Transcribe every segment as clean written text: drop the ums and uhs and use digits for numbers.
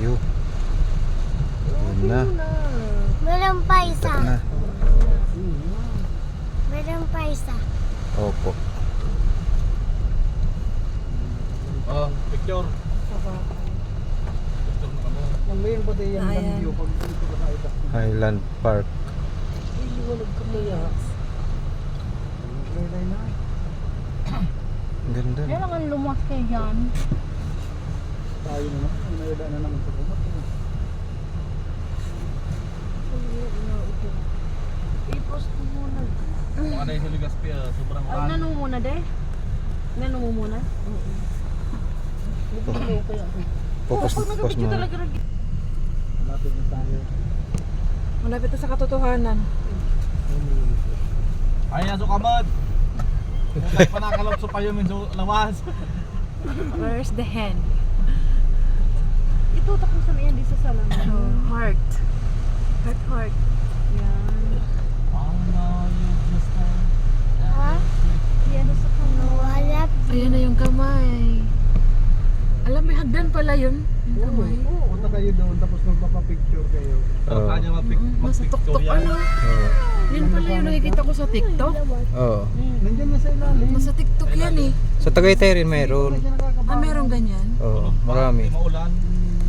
tayo. Yun na. Meron pa isa. Ito na. Meron pa isa. Opo. Oh, picture. Picture na kamo. Manggayon pa tayo yung view pag dito ka tayo. Highland Park. Iiwalag ka kaya. Kaya na. Ang ganda. Yan ang lumaki yan. Tayo na naman. Ang nayada na naman sa kumat. I-post mo muna. Kung ano yung sa Legazpi, sobrang Ay, ulan. nano mo muna, de? Nano mo muna? Focus, Pag focus nag-video mo. talaga Malapit na tayo. malapit na sa katotohanan. Ay, aso kamad. Kung tayo pa nakalot sa payo min sa lawas. Where's the hen? Itutak mo sa yan, di sa salam. Heart. Heart. Yan. Ha? Yan sa kamay. Wala. Ayan na yung kamay. Alam, may hagdan pala yun. Yung kamay. Punta kayo doon tapos magpapapicture kayo. Oo. Kanya Nasa tuktok mag-picture yan. ano. Oo. Yun pala yung nakikita ko sa TikTok. Oo. Nandiyan na sa ilalim. Nasa TikTok yan eh. Sa Tagaytay rin meron. Ah, meron ganyan. Oo, marami. Di maulan.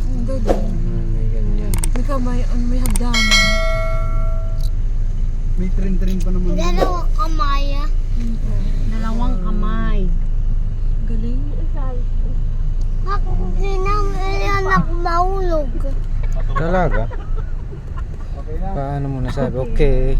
Ang galing. May ganyan. May kamay, may hagdanan. May train pa naman. Dalawa kamaya. Dalawang kamay. Galing. Hindi naman anak mahulog. Talaga? Okay na. Paano mo nasabi? Okay.